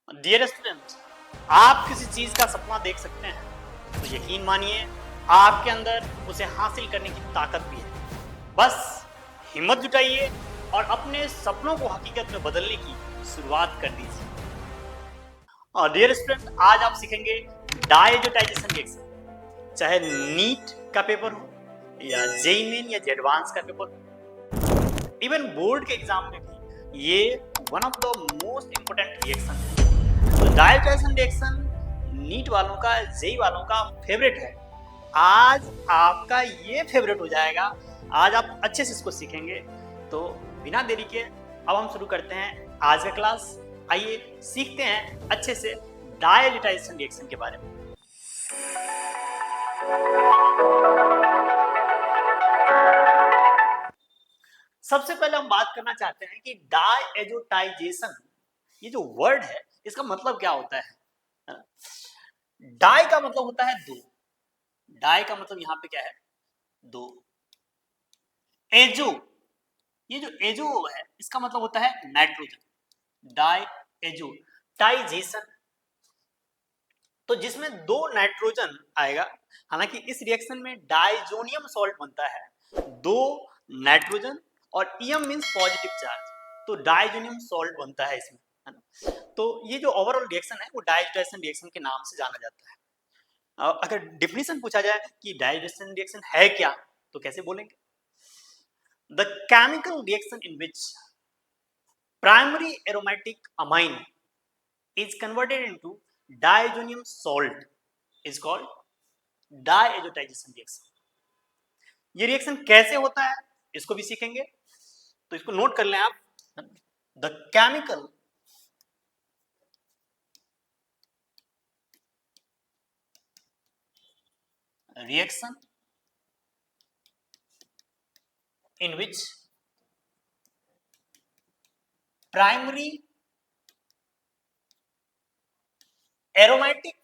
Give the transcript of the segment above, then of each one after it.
Dear student, आप किसी चीज का सपना देख सकते हैं तो यकीन मानिए आपके अंदर उसे हासिल करने की ताकत भी है। बस हिम्मत जुटाइए और अपने सपनों को हकीकत में बदलने की शुरुआत कर दीजिए। और डियर स्टूडेंट, आज आप सीखेंगे डायजोटाइजेशन रिएक्शन। चाहे नीट का पेपर हो या जेईई मेन या एडवांस का पेपर हो, इवन बोर्ड के एग्जाम में भी ये one of the most important reaction है। तो डायजोटाइजेशन रिएक्शन नीट वालों का, जेई वालों का फेवरेट है। आज आपका ये फेवरेट हो जाएगा। आज आप अच्छे से इसको सीखेंगे। तो बिना देरी के अब हम शुरू करते हैं आज का क्लास। आइए सीखते हैं अच्छे से डायजोटाइजेशन रिएक्शन के बारे में। सबसे पहले हम बात करना चाहते हैं कि डायजोटाइजेशन, ये जो वर्ड है इसका मतलब क्या होता है। डाई का मतलब होता है दो। डाई का मतलब यहां पे क्या है? दो। एजो, ये जो एजो है इसका मतलब होता है नाइट्रोजन। डाई एजो टाइजेशन, तो जिसमें दो नाइट्रोजन आएगा। हालांकि इस रिएक्शन में डाइजोनियम सॉल्ट बनता है, दो नाइट्रोजन और ईएम मींस पॉजिटिव चार्ज, तो डाइजोनियम सॉल्ट बनता है इसमें, है ना। तो ये जो ओवरऑल रिएक्शन है वो डायजोटाइजेशन रिएक्शन के नाम से जाना जाता है। अगर डिफिनेशन पूछा जाए कि डायजोटाइजेशन रिएक्शन है क्या, तो कैसे बोलेंगे? The chemical reaction in which primary aromatic amine is converted into diazonium salt is called diazotization reaction। ये रिएक्शन कैसे होता है इसको भी सीखेंगे, तो इसको नोट कर लें आप। The chemical reaction in which primary aromatic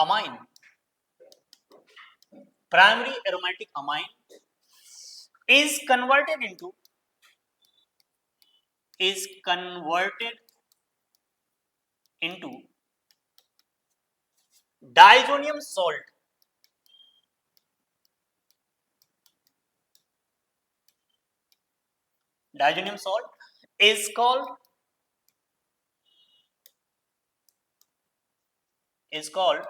amine is converted into diazonium salt is called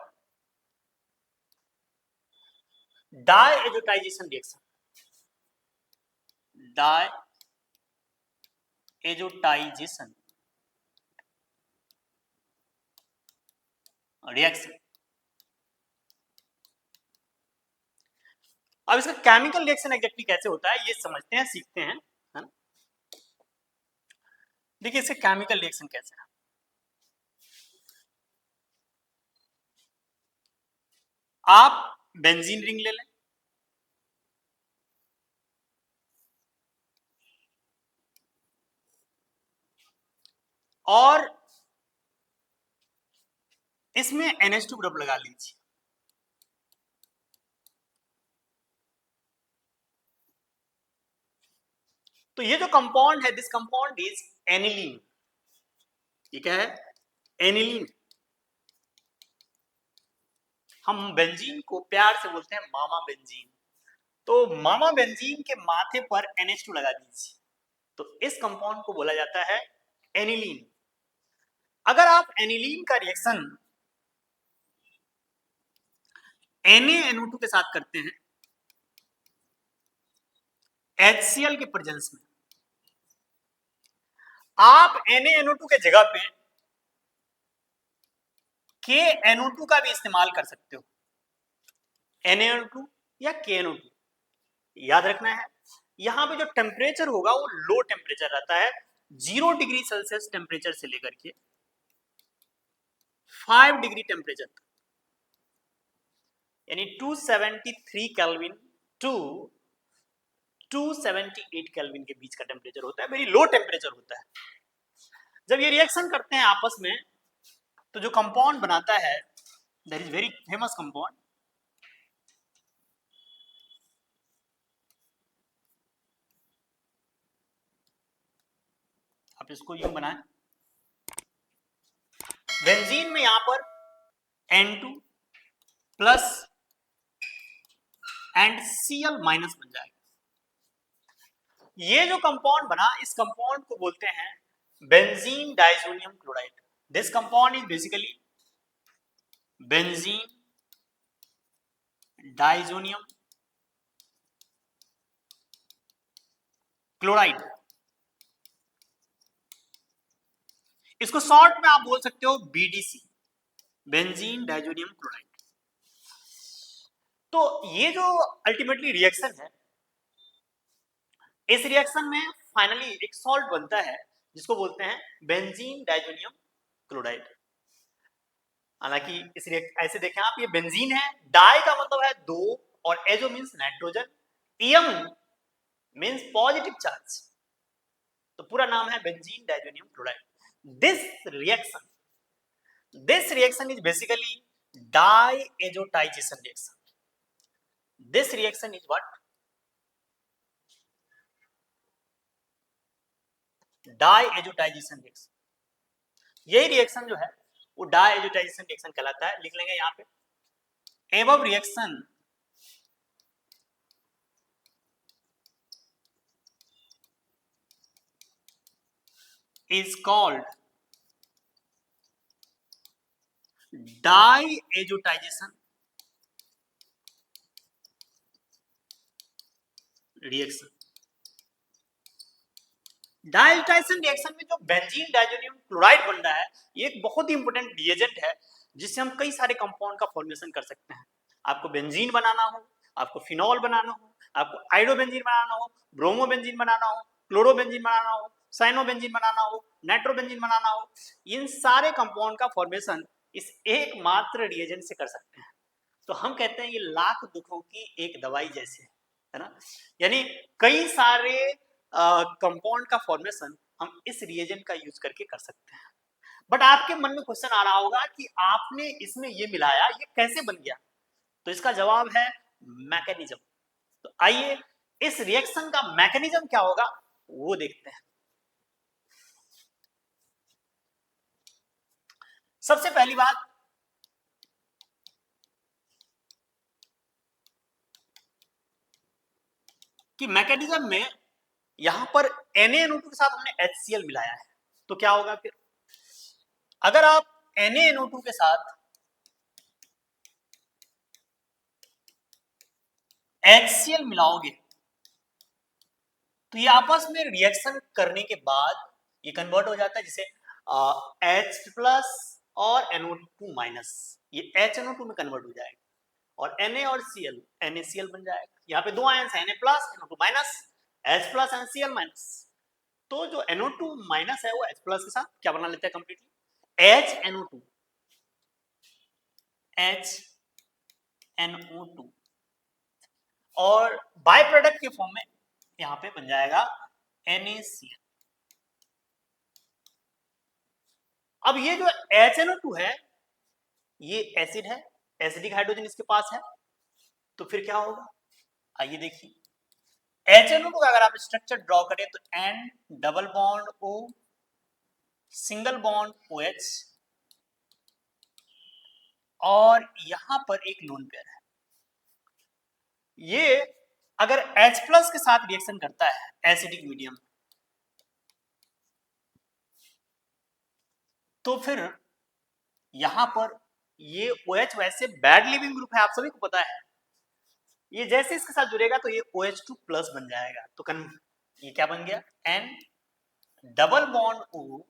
diazotization reaction। Diazotization reaction. अब इसका केमिकल रिएक्शन एग्जैक्टली कैसे होता है ये समझते हैं, सीखते हैं, है ना। देखिए इसका केमिकल रिएक्शन कैसे है। आप बेंजीन रिंग ले लें, और इसमें NH2 ग्रुप लगा लीजिए। तो ये जो कंपाउंड है, दिस कंपाउंड इज एनिलीन। ये क्या है? एनिलीन। हम बेंजीन को प्यार से बोलते हैं मामा बेंजीन। तो मामा बेंजीन के माथे पर NH2 लगा दीजिए, तो इस कंपाउंड को बोला जाता है एनिलीन। अगर आप एनिलीन का रिएक्शन NaNO2 के साथ करते हैं HCl के प्रेजेंस में, आप NaNO2 के जगह पे KNO2 का भी इस्तेमाल कर सकते हो। NaNO2 या KNO2, याद रखना है यहां पे जो टेम्परेचर होगा वो लो टेम्परेचर रहता है, 0 डिग्री सेल्सियस टेम्परेचर से लेकर के 5 डिग्री टेम्परेचर, यानी 273 केल्विन टू 278 केल्विन के बीच का टेम्परेचर होता है, वेरी लो टेम्परेचर होता है। जब ये रिएक्शन करते हैं आपस में, तो जो कंपाउंड बनाता है, that is very famous compound, आप इसको यूं बनाएं, बेंजीन में यहां पर N2 plus and Cl minus बन जाएगा। ये जो कंपाउंड बना, इस कंपाउंड को बोलते हैं benzene diazonium chloride. This compound is basically benzene diazonium chloride. इसको शॉर्ट में आप बोल सकते हो BDC, बेंजीन डाइजोनियम क्लोराइड। तो ये जो अल्टीमेटली रिएक्शन है, इस रिएक्शन में फाइनली एक सॉल्ट बनता है जिसको बोलते हैं बेंजीन डाइजोनियम क्लोराइड। हालांकि इस ऐसे देखें आप, ये बेंजीन है, डाई का मतलब है दो, और azo means nitrogen, ium means positive charge, तो पूरा नाम है benzene diazonium chloride. This reaction is basically diazotization reaction. This reaction is what? Diazotization reaction. यही रिएक्शन जो है वो डाइएजोटाइजेशन रिएक्शन कहलाता है। लिख लेंगे यहां पे, above reaction is called diazotization reaction. Diazotisation reaction में जो बेंजीन डाइजोनियम क्लोराइड बन रहा है, ये एक बहुत ही इंपॉर्टेंट रिएजेंट है जिससे हम कई सारे कंपाउंड का फॉर्मेशन कर सकते हैं। आपको बेंजीन बनाना हो, आपको फिनॉल बनाना हो, आपको आइडोबेंजीन बनाना हो, ब्रोमोबेंजीन बनाना हो, क्लोरोबेंजीन बनाना हो, साइनोबेंजीन बनाना हो, नाइट्रोबेंजीन बनाना हो, इन सारे कंपाउंड का फॉर्मेशन इस एकमात्र रिएजेंट से कर सकते हैं। तो हम कहते हैं ये लाख दुखों की एक दवाई जैसे है ना, यानी कई सारे कंपाउंड का फॉर्मेशन हम इस रिएजेंट का यूज करके कर सकते हैं। बट आपके मन में क्वेश्चन आ रहा होगा कि आपने इसमें ये मिलाया, ये कैसे बन गया? तो इसका जवाब है मैकेनिज्म। तो आइए इस रिएक्शन का मैकेनिज्म क्या होगा वो देखते हैं। सबसे पहली बात, कि मैकेनिज्म में यहां पर NaNO2 के साथ हमने HCl मिलाया है, तो क्या होगा फिर? अगर आप NaNO2 के साथ HCl मिलाओगे तो ये आपस में रिएक्शन करने के बाद ये कन्वर्ट हो जाता है, जैसे H प्लस और NO2 माइनस, ये HNO2 में कन्वर्ट हो जाएगा, और Na और Cl NaCl बन जाएगा। यहाँ पे दो आयंस है, Na plus NO2 minus, H plus and Cl minus. तो जो NO2 माइनस है वो H प्लस के साथ क्या बना लेते हैं कंप्लीटली, HNO2 और बाय प्रोडक्ट के फॉर्म में यहां पे बन जाएगा NaCl। अब ये जो HNO2 है ये एसिड है, एसिडिक हाइड्रोजन इसके पास है, तो फिर क्या होगा आइए देखिए। HNO2 का अगर आप स्ट्रक्चर ड्रॉ करें तो N double bond O single bond OH और यहां पर एक लोन पेयर है। ये अगर H प्लस के साथ रिएक्शन करता है एसिडिक मीडियम, तो फिर यहां पर ये OH वैसे बैड लिविंग ग्रुप है, आप सभी को पता है। ये जैसे इसके साथ जुड़ेगा तो ये OH2 प्लस बन जाएगा, तो ये क्या बन गया, N double bond O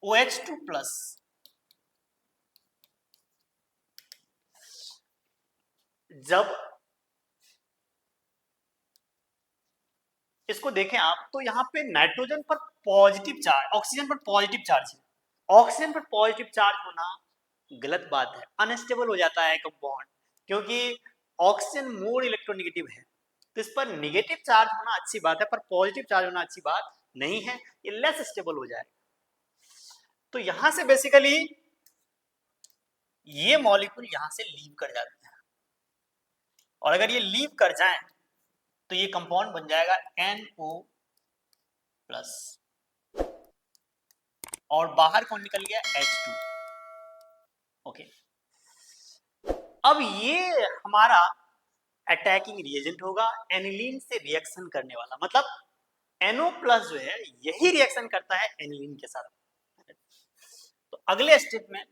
OH2 plus. जब इसको देखें आप तो यहाँ पे नाइट्रोजन पर पॉजिटिव चार्ज, ऑक्सीजन पर पॉजिटिव चार्ज है। ऑक्सीजन पर पॉजिटिव चार्ज होना गलत बात है, अनस्टेबल हो जाता है कंपाउंड, क्योंकि ऑक्सीजन मोर इलेक्ट्रोनेगेटिव है। तो इस पर नेगेटिव चार्ज होना अच्छी बात है, पर पॉजिटिव चार्ज होना अच्छी बात नहीं है, ये लेस स्टेबल हो जाएगा। तो यहां से बेसिकली ये मॉलिक्यूल यहां से लीव कर जाते हैं, और अगर ये लीव कर जाए तो ये कंपाउंड बन जाएगा NO प्लस। और बाहर कौन निकल गया, H2। ओके, अब ये हमारा अटैकिंग रिएजेंट होगा, एनिलीन से रिएक्शन करने वाला, मतलब NO+ जो है यही रिएक्शन करता है एनिलीन के साथ। तो अगले स्टेप में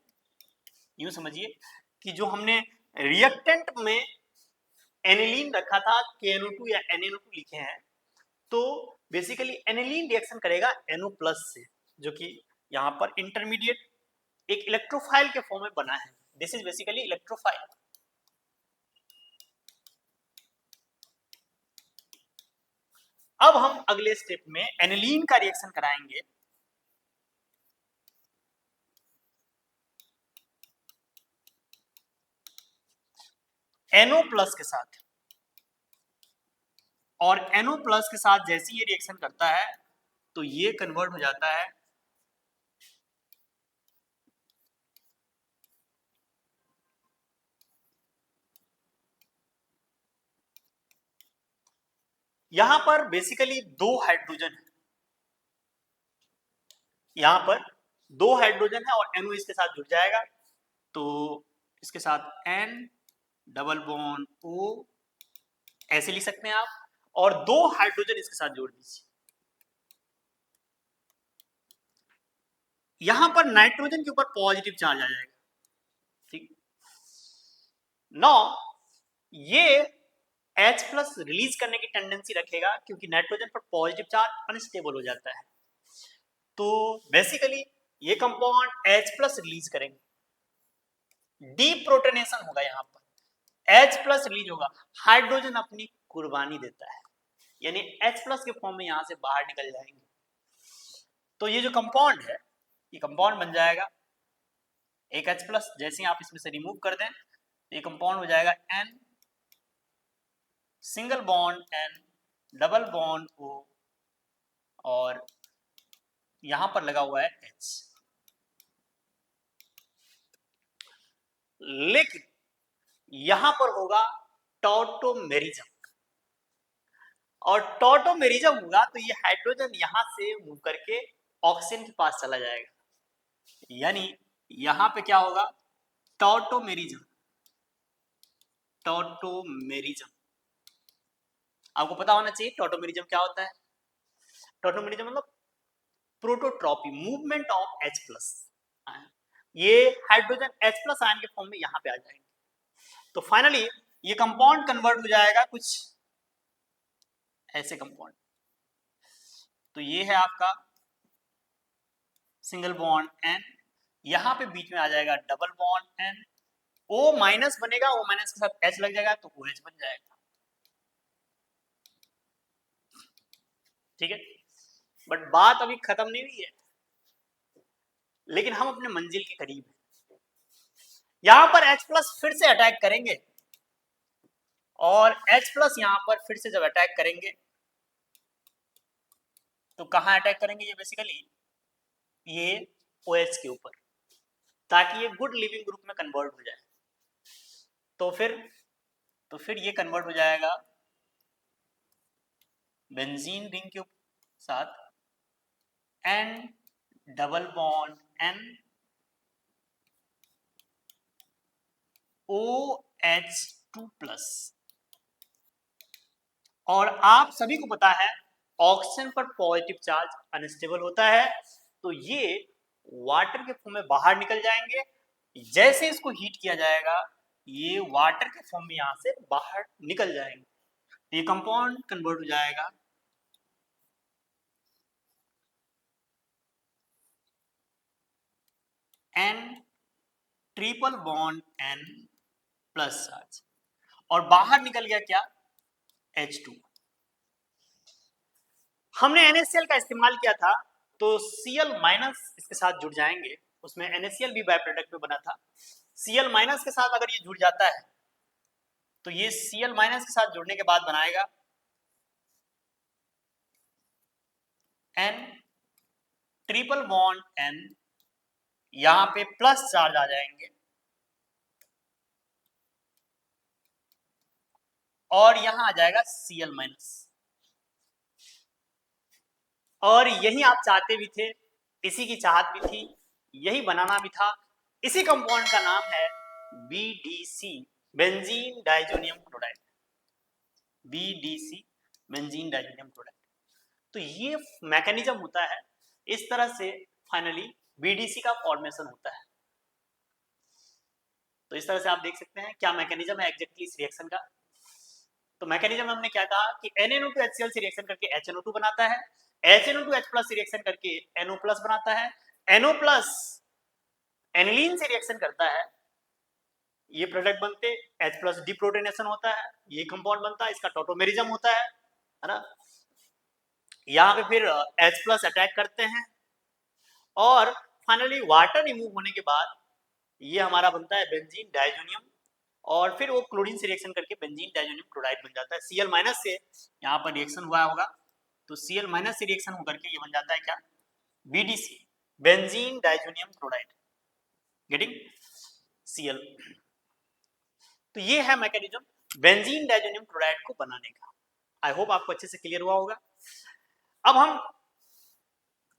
यूं समझिए कि जो हमने रिएक्टेंट में एनिलीन रखा था, KNO2 या NaNO2 लिखे हैं, तो बेसिकली एनिलीन रिएक्शन करेगा NO+ से, जो कि यहाँ पर इंटरमीडिएट एक इलेक्ट्रोफाइल के फॉर्म में बना है। This is basically electrophile. अब हम अगले स्टेप में एनिलीन का रिएक्शन कराएंगे NO+ के साथ, और NO+ के साथ जैसे ये रिएक्शन करता है तो ये कन्वर्ट हो जाता है यहां पर बेसिकली 2 हाइड्रोजन है, यहां पर 2 हाइड्रोजन है और NO इसके साथ जुड़ जाएगा, तो इसके साथ N डबल बॉन्ड O ऐसे लिख सकते हैं आप, और 2 हाइड्रोजन इसके साथ जोड़ दीजिए। यहां पर नाइट्रोजन के ऊपर पॉजिटिव चार्ज आ जाएगा, ठीक। नौ ये H+ रिलीज करने की टेंडेंसी रखेगा, क्योंकि नाइट्रोजन पर पॉजिटिव चार्ज अनस्टेबल हो जाता है, तो बेसिकली ये कंपाउंड H+ रिलीज करेंगे, डीप्रोटोनेशन होगा, यहाँ पर H+ रिलीज होगा, हाइड्रोजन अपनी कुर्बानी देता है, यानी H+ के फॉर्म में यहां से बाहर निकल जाएंगे। तो ये जो कंपाउंड है, ये कंपाउंड बन जाएगा एक H+, जैसे आप इसमें से रिमूव कर दें ये कंपाउंड हो जाएगा N single bond N double bond O, और यहां पर लगा हुआ है H। लेकिन यहां पर होगा टॉटोमेरिज्म, और टॉटोमेरिज्म होगा तो ये हाइड्रोजन यहां से मूव करके ऑक्सीजन के पास चला जाएगा, यानी यहां पे क्या होगा, टॉटोमेरिज्म। टॉटोमेरिज्म आपको पता होना चाहिए टॉटोमेरिज्म क्या होता है। टॉटोमेरिज्म मतलब प्रोटोट्रॉपी, मूवमेंट ऑफ H+। ये हाइड्रोजन H+ आयन के फॉर्म में यहां पे आ जाएंगे, तो फाइनली ये कंपाउंड कन्वर्ट हो जाएगा कुछ ऐसे कंपाउंड। तो ये है आपका सिंगल बॉन्ड N, यहां पे बीच में आ जाएगा डबल बॉन्ड N, O- बनेगा, O- के साथ H लग जाएगा तो OH बन जाएगा, ठीक है। बट बात अभी खत्म नहीं हुई है, लेकिन हम अपने मंजिल के करीब हैं। यहां पर H+ फिर से अटैक करेंगे, और H+ यहां पर फिर से जब अटैक करेंगे तो कहां अटैक करेंगे, ये बेसिकली ये OH के ऊपर, ताकि ये गुड लिविंग ग्रुप में कन्वर्ट हो जाए। तो फिर ये कन्वर्ट हो जाएगा बेंजीन रिंग के साथ N double bond N OH2+। और आप सभी को पता है ऑक्सीजन पर पॉजिटिव चार्ज अनस्टेबल होता है, तो ये वाटर के फॉर्म में बाहर निकल जाएंगे, जैसे इसको हीट किया जाएगा ये वाटर के फॉर्म में यहां से बाहर निकल जाएंगे, ये कंपाउंड कन्वर्ट हो जाएगा N triple bond N plus charge, और बाहर निकल गया क्या, H2। हमने NaCl का इस्तेमाल किया था, तो Cl- इसके साथ जुड़ जाएंगे, उसमें NaCl भी बाय प्रोडक्ट में बना था, Cl- के साथ अगर ये जुड़ जाता है तो ये Cl- के साथ जुड़ने के बाद बनाएगा N ट्रिपल बॉन्ड N, यहां पे प्लस चार्ज आ जाएंगे, और यहां आ जाएगा Cl-, और यही आप चाहते भी थे इसी की चाहत भी थी, यही बनाना भी था। इसी कंपाउंड का नाम है BDC, benzene diazonium chloride. BDC, benzene diazonium chloride. तो ये मैकेनिज्म होता है, इस तरह से फाइनली BDC का फॉर्मेशन होता है। तो इस तरह से आप देख सकते हैं क्या मैकेनिज्म है एग्जैक्टली इस रिएक्शन का। तो मैकेनिज्म में हमने क्या कहा कि NaNO2HCl से रिएक्शन करके HNO2 बनाता है, HNO2H+ से रिएक्शन करके NO+ बनाता है, NO+ एनिलीन से रिएक्शन करता है, ये प्रोडक्ट बनते H+ डिप्रोटोनेशन होता है, ये कंपाउंड बनता है, इसका टॉटोमेरिज्म होता है ना। यहाँ पे फिर H+ अटैक करते हैं और फाइनली वाटर रिमूव होने के बाद ये हमारा बनता है बेंजीन डाइजोनियम, और फिर वो क्लोरीन से रिएक्शन करके बेंजीन डाइजोनियम क्लोराइड बन जाता है। Cl- से यहाँ पर रिएक्शन हुआ होगा, तो Cl- से रिएक्शन होकर के ये बन जाता है क्या, BDC, benzene diazonium chloride, getting Cl। तो ये है मैकेनिज्म बेंजीन डाइजोनियम क्लोराइड को बनाने का। आई होप आपको अच्छे से क्लियर हुआ होगा। अब हम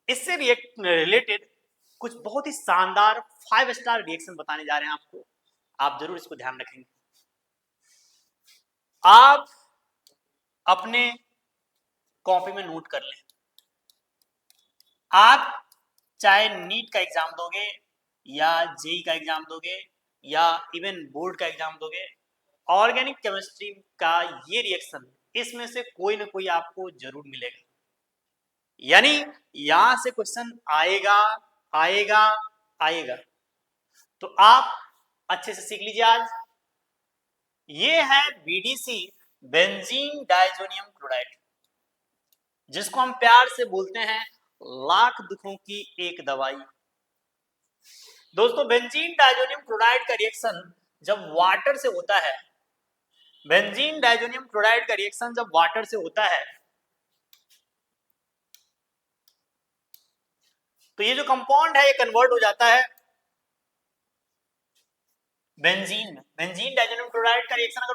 इससे रिलेटेड कुछ बहुत ही शानदार 5 स्टार रिएक्शन बताने जा रहे हैं आपको, आप जरूर इसको ध्यान रखेंगे। आप अपने कॉपी में नोट कर लें, आप चाहे नीट का एग्जाम दोगे या जेई का एग्जाम दोगे या इवन बोर्ड का एग्जाम दोगे, ऑर्गेनिक केमिस्ट्री का ये रिएक्शन, इसमें से कोई ना कोई आपको जरूर मिलेगा। यानी यहां से क्वेश्चन आएगा आएगा आएगा, तो आप अच्छे से सीख लीजिए आज। ये है BDC, बेंजीन डाइजोनियम क्लोराइड, जिसको हम प्यार से बोलते हैं लाख दुखों की एक दवाई। दोस्तों बेंजीन डाइजोनियम क्लोराइड का रिएक्शन जब वाटर से होता है, बेंजीन डाइजोनियम क्लोराइड का रिएक्शन जब वाटर से होता है, तो ये जो कंपाउंड है ये कन्वर्ट हो जाता है बेंजीन में। बेंजीन डाइजोनियम क्लोराइड का रिएक्शन अगर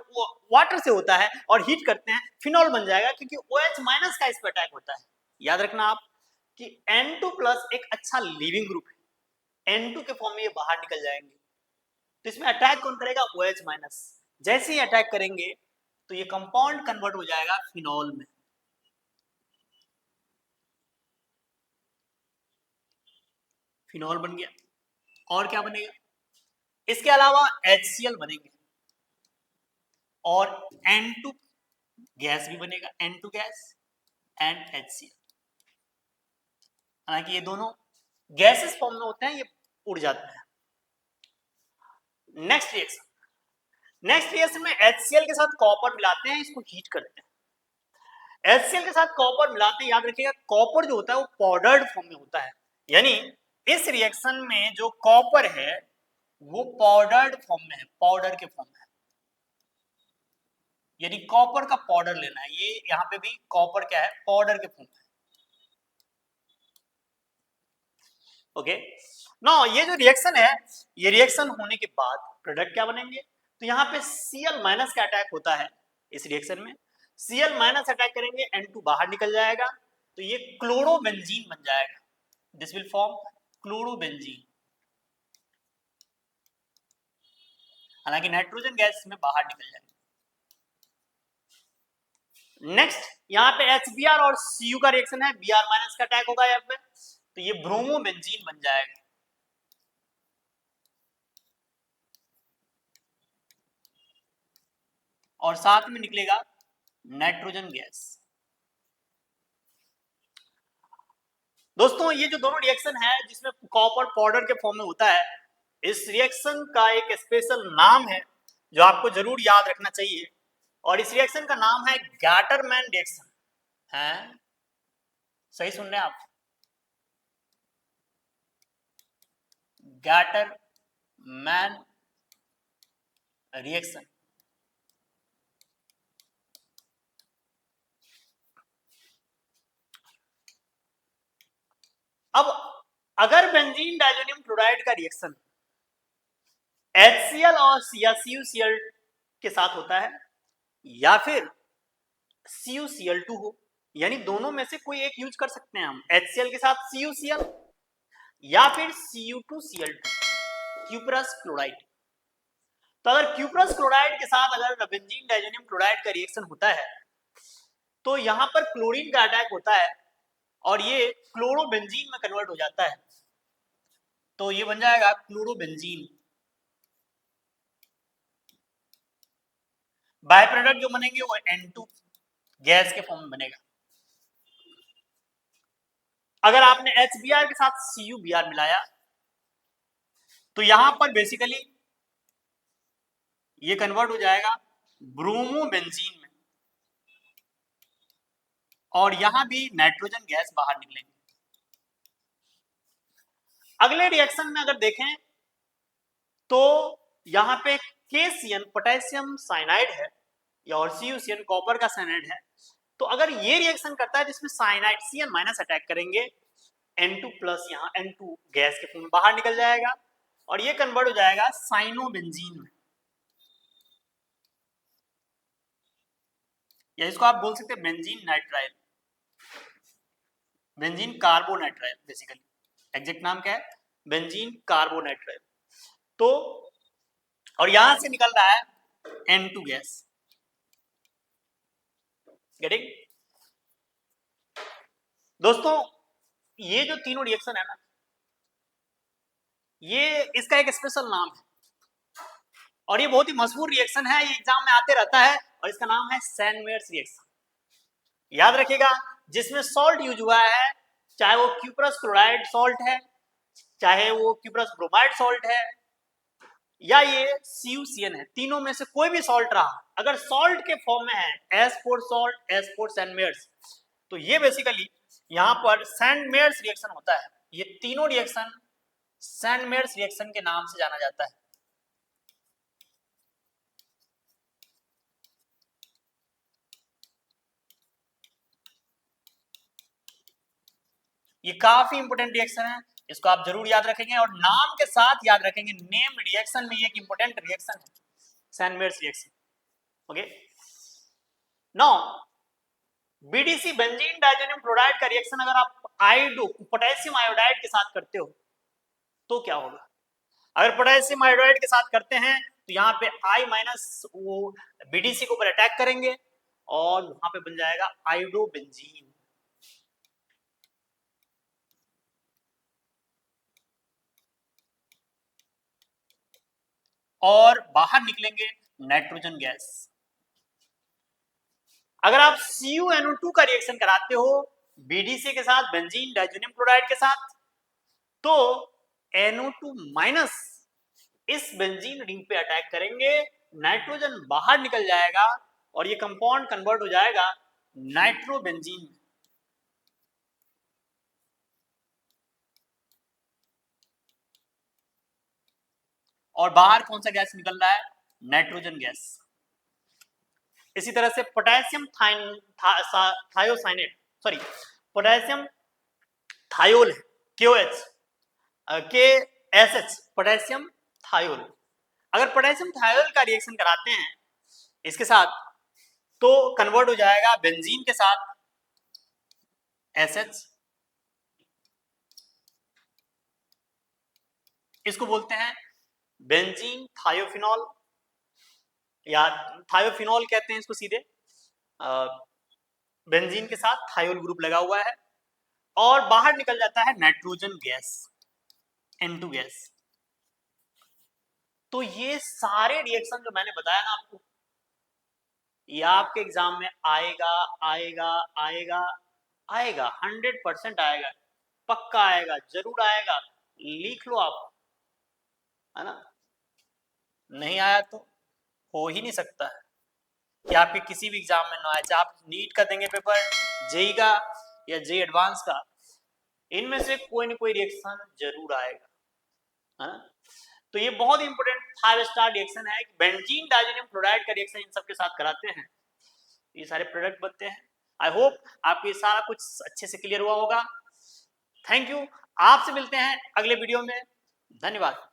वाटर से होता है और हीट करते हैं, फिनॉल बन जाएगा, क्योंकि OH- का इस पर अटैक होता है। याद रखना आप कि N2+ एक अच्छा लिविंग ग्रुप है, N2 के फॉर्म में ये बाहर निकल जाएंगे, तो इसमें अटैक कौन करेगा, OH-। जैसे ही अटैक करेंगे तो ये कंपाउंड कन्वर्ट हो जाएगा फिनॉल में, फिनॉल बन गया। और क्या बनेगा, इसके अलावा HCl बनेंगे और N2 गैस भी बनेगा, N2 गैस एंड HCl। हालांकि ये दोनों गैसेस फॉर्म में होते हैं, ये उड़ जाते हैं। नेक्स्ट रिएक्शन में HCl के साथ कॉपर मिलाते हैं, इसको हीट करते हैं। HCl के साथ कॉपर मिलाते हैं, याद रखिएगा कॉपर जो होता है वो पाउडर्ड फॉर्म में होता है, यानी इस रिएक्शन में जो कॉपर है वो पाउडर्ड फॉर्म में है, पाउडर के फॉर्म में है, यानी कॉपर का पाउडर लेना है। ये यहाँ पे भी कॉपर क्या है, पाउडर के फॉर्म में। ओके नो, ये जो रिएक्शन है, ये रिएक्शन होने के बाद प्रोडक्ट क्या बनेंगे, तो यहाँ पे Cl- का अटैक होता है इस रिएक्शन में, Cl- अटैक करेंगे, N2 बाहर निकल जाएगा, तो ये क्लोरोबेंजीन बन जाएगा, दिस विल फॉर्म क्लोरोबेंजीन। हालांकि नाइट्रोजन गैस में बाहर निकल जाएगा। नेक्स्ट यहाँ पे HBr और Cu का रिएक्शन है, Br- का अटैक होगा यहाँ पे, तो ये ब्रोमोबेंजीन बन जाएगा। और साथ में निकलेगा नाइट्रोजन गैस। दोस्तों ये जो दोनों रिएक्शन है जिसमें कॉपर पाउडर के फॉर्म में होता है, इस रिएक्शन का एक स्पेशल नाम है जो आपको जरूर याद रखना चाहिए, और इस रिएक्शन का नाम है गैटरमैन रिएक्शन। है सही सुन रहे हैं आप, गैटरमैन रिएक्शन। अब अगर बेंजीन डाइजोनियम क्लोराइड का रिएक्शन HCl और CuCl के साथ होता है या फिर CuCl2 हो, यानी दोनों में से कोई एक यूज कर सकते हैं हम, HCl के साथ CuCl या फिर Cu2Cl2 क्यूपरस क्लोराइड। तो अगर क्यूपरस क्लोराइड के साथ अगर बेंजीन डाइजोनियम क्लोराइड का रिएक्शन होता है तो यहां पर क्लोरीन का अटैक होता है और ये क्लोरोबेंजीन में कन्वर्ट हो जाता है। तो ये बन जाएगा क्लोरोबेंजीन। बाय प्रोडक्ट जो बनेंगे वो N2 गैस के फॉर्म में बनेगा। अगर आपने HBr के साथ CuBr मिलाया तो यहां पर बेसिकली ये कन्वर्ट हो जाएगा ब्रोमोबेंजीन में और यहां भी नाइट्रोजन गैस बाहर निकलेंगे। अगले रिएक्शन में अगर देखें तो यहां पे KCN पोटेशियम साइनाइड है या और CuCN कॉपर का साइनाइड है। तो अगर ये रिएक्शन करता है जिसमें साइनाइड Cn माइनस अटैक करेंगे N2 प्लस यहाँ N2 गैस के फॉर्म में बाहर निकल जाएगा और ये कन्वर्ट हो जाएगा साइनोबेंजीन में, या इसको आप बोल सकते हैं benzene nitrile, benzene carbonitrile. Basically exact नाम क्या है? Benzene carbonitrile. तो और यहां से निकल रहा है N2 गैस। गेटिंग? दोस्तों ये जो तीनों रिएक्शन है ना, ये इसका एक स्पेशल नाम है और ये बहुत ही मशहूर रिएक्शन है, ये एग्जाम में आते रहता है और इसका नाम है सैनमेयर्स रिएक्शन। याद रखिएगा, जिसमें सॉल्ट यूज हुआ है, चाहे वो क्यूपरस क्लोराइड सॉल्ट है, चाहे वो क्यूपरस ब्रोमाइड सॉल्ट है, या ये CuCN है, तीनों में से कोई भी सॉल्ट रहा, अगर सॉल्ट के फॉर्म में है S4 सॉल्ट, S4 सैनमेयर्स, तो ये बेसिकली यहां पर सैनमेयर्स रिएक्शन होता है। ये तीनों रिएक्शन सैनमेयर्स रिएक्शन के नाम से जाना जाता है। ये काफी इंपोर्टेंट रिएक्शन है, इसको आप जरूर याद रखेंगे और नाम के साथ याद रखेंगे। नेम रिएक्शन में एक इंपोर्टेंट रिएक्शन है Sandmeyer's reaction. Okay, now BDC benzene diazonium chloride का रिएक्शन अगर आप पोटेशियम आयोडाइड के साथ करते हो तो क्या होगा? अगर पोटेशियम आयोडाइड के साथ करते हैं तो यहाँ पे I माइनस वो BDC के ऊपर अटैक करेंगे और वहां पे बन जाएगा आयोडोबेंजीन। और बाहर निकलेंगे नाइट्रोजन गैस। अगर आप CuNO2 का रिएक्शन कराते हो BDC के साथ बेंजीन डाइजोनियम क्लोराइड के साथ तो NO2 माइनस इस बेंजीन रिंग पे अटैक करेंगे, नाइट्रोजन बाहर निकल जाएगा और ये कंपाउंड कन्वर्ट हो जाएगा नाइट्रोबेंजीन में। और बाहर कौन सा गैस निकल रहा है? Nitrogen gas. इसी तरह से potassium thiocyanate, sorry potassium thiol है KOH KSH पोटेशियम थायोल। अगर पोटेशियम थायोल का रिएक्शन कराते हैं इसके साथ तो कन्वर्ट हो जाएगा बेंजीन के साथ SH, इसको बोलते हैं बेंजीन थायोफिनॉल या थायोफिनॉल कहते हैं इसको सीधे। बेंजीन के साथ थायोल ग्रुप लगा हुआ है और बाहर निकल जाता है नाइट्रोजन गैस N2 गैस। तो ये सारे रिएक्शन जो मैंने बताया ना आपको, ये आपके एग्जाम में आएगा आएगा आएगा आएगा, 100% आएगा, पक्का आएगा, जरूर आएगा, लिख लो आप, है ना। नहीं आया तो हो ही नहीं सकता है कि आपके किसी भी एग्जाम में ना आए, चाहे आप नीट का देंगे पेपर, जेई का या जेई एडवांस का, इनमें से कोई ना कोई रिएक्शन जरूर आएगा, है ना। तो ये बहुत इंपॉर्टेंट 5 स्टार रिएक्शन है। बेंजीन डाइजोनियम क्लोराइड का रिएक्शन इन सब के साथ कराते हैं, ये सारे प्रोडक्ट बनते हैं। आई होप आपको ये सारा कुछ अच्छे से क्लियर हुआ होगा। थैंक यू, आपसे मिलते हैं अगले वीडियो में, धन्यवाद।